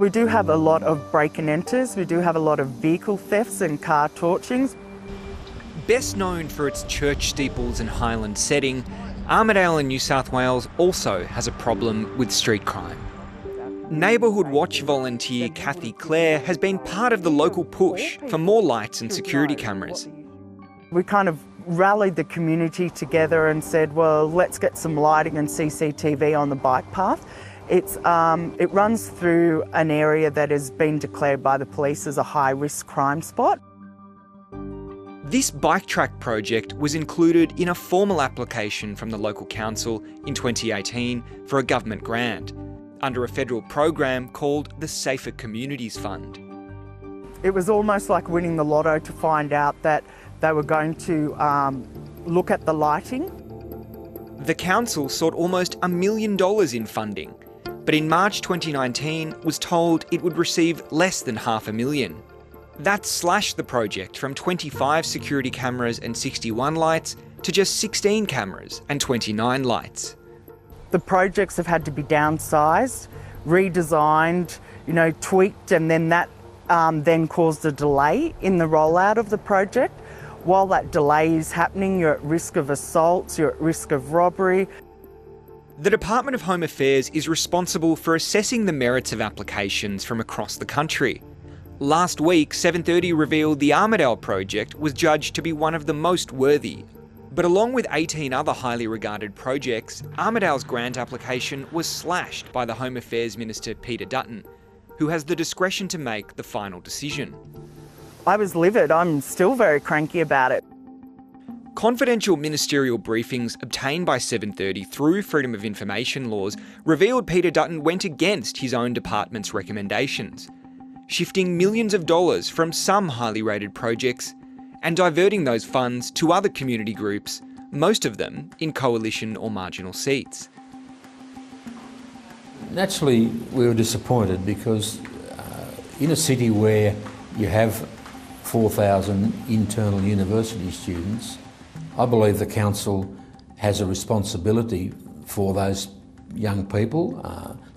We do have a lot of break and enters, we do have a lot of vehicle thefts and car torchings. Best known for its church steeples and highland setting, Armidale in New South Wales also has a problem with street crime. Neighbourhood Watch volunteer Kathy Clare has been part of the local push for more lights and security cameras. We kind of rallied the community together and said, well, let's get some lighting and CCTV on the bike path. It runs through an area that has been declared by the police as a high-risk crime spot. This bike track project was included in a formal application from the local council in 2018 for a government grant, under a federal program called the Safer Communities Fund. It was almost like winning the lotto to find out that they were going to look at the lighting. The council sought almost $1 million in funding, but in March 2019 was told it would receive less than $500,000. That slashed the project from 25 security cameras and 61 lights to just 16 cameras and 29 lights. The projects have had to be downsized, redesigned, tweaked, and then that then caused a delay in the rollout of the project. While that delay is happening, you're at risk of assaults, you're at risk of robbery. The Department of Home Affairs is responsible for assessing the merits of applications from across the country. Last week, 7:30 revealed the Armidale project was judged to be one of the most worthy. But along with 18 other highly regarded projects, Armidale's grant application was slashed by the Home Affairs Minister Peter Dutton, who has the discretion to make the final decision. I was livid. I'm still very cranky about it. Confidential ministerial briefings obtained by 7:30 through Freedom of Information laws revealed Peter Dutton went against his own department's recommendations, shifting millions of dollars from some highly rated projects and diverting those funds to other community groups, most of them in coalition or marginal seats. Naturally, we were disappointed because in a city where you have 4,000 internal university students, I believe the council has a responsibility for those young people.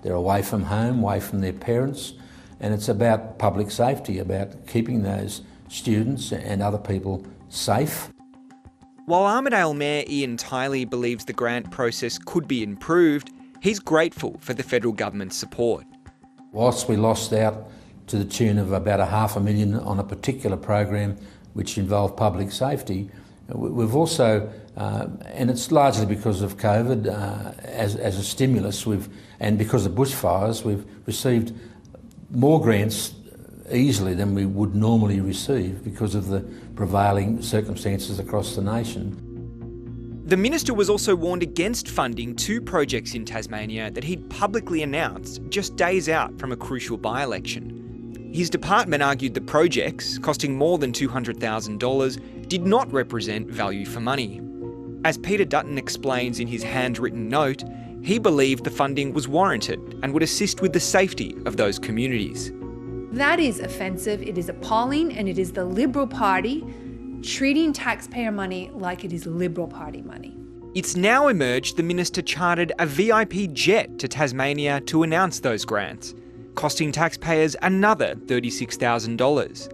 They're away from home, away from their parents, and it's about public safety, about keeping those students and other people safe. While Armidale Mayor Ian Tiley believes the grant process could be improved, he's grateful for the federal government's support. Whilst we lost out to the tune of about $500,000 on a particular program which involved public safety, we've also, and it's largely because of COVID, as a stimulus, and because of bushfires, we've received more grants easily than we would normally receive because of the prevailing circumstances across the nation. The minister was also warned against funding 2 projects in Tasmania that he'd publicly announced just days out from a crucial by-election. His department argued the projects, costing more than $200,000, did not represent value for money. As Peter Dutton explains in his handwritten note, he believed the funding was warranted and would assist with the safety of those communities. That is offensive, it is appalling, and it is the Liberal Party treating taxpayer money like it is Liberal Party money. It's now emerged the minister chartered a VIP jet to Tasmania to announce those grants, costing taxpayers another $36,000.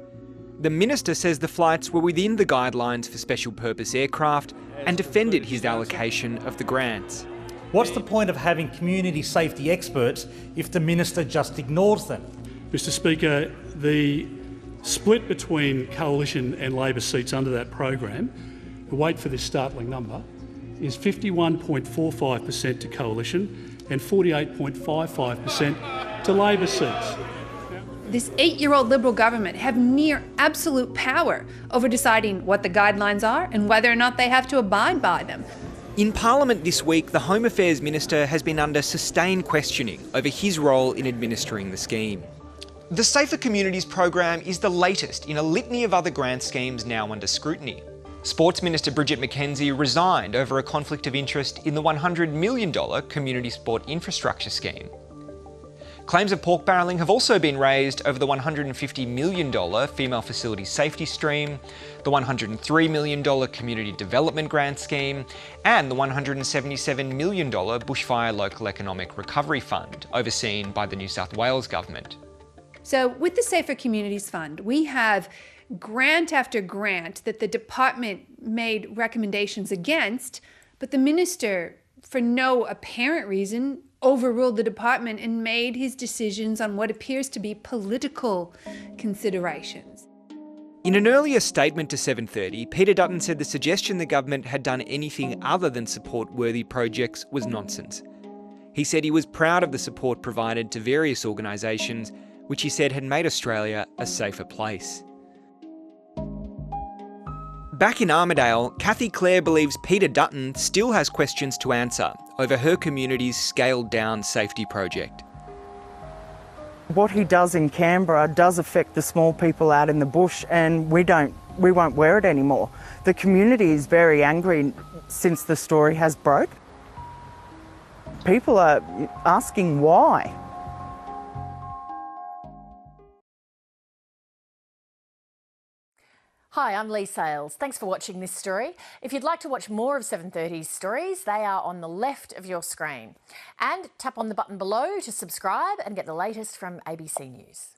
The minister says the flights were within the guidelines for special purpose aircraft and defended his allocation of the grants. What's the point of having community safety experts if the minister just ignores them? Mr Speaker, the split between Coalition and Labor seats under that program, wait for this startling number, is 51.45% to Coalition and 48.55% to Labor seats. This 8-year-old Liberal government have near absolute power over deciding what the guidelines are and whether or not they have to abide by them. In Parliament this week, the Home Affairs Minister has been under sustained questioning over his role in administering the scheme. The Safer Communities program is the latest in a litany of other grant schemes now under scrutiny. Sports Minister Bridget McKenzie resigned over a conflict of interest in the $100 million Community Sport Infrastructure Scheme. Claims of pork barrelling have also been raised over the $150 million Female Facility Safety Stream, the $103 million Community Development Grant Scheme, and the $177 million Bushfire Local Economic Recovery Fund, overseen by the New South Wales Government. So with the Safer Communities Fund, we have grant after grant that the department made recommendations against, but the minister, for no apparent reason, overruled the department and made his decisions on what appears to be political considerations. In an earlier statement to 7:30, Peter Dutton said the suggestion the government had done anything other than support worthy projects was nonsense. He said he was proud of the support provided to various organisations, which he said had made Australia a safer place. Back in Armidale, Kathy Clare believes Peter Dutton still has questions to answer over her community's scaled-down safety project. What he does in Canberra does affect the small people out in the bush, and we won't wear it anymore. The community is very angry since the story has broke. People are asking why. Hi, I'm Lee Sales. Thanks for watching this story. If you'd like to watch more of 7:30's stories, they are on the left of your screen. And tap on the button below to subscribe and get the latest from ABC News.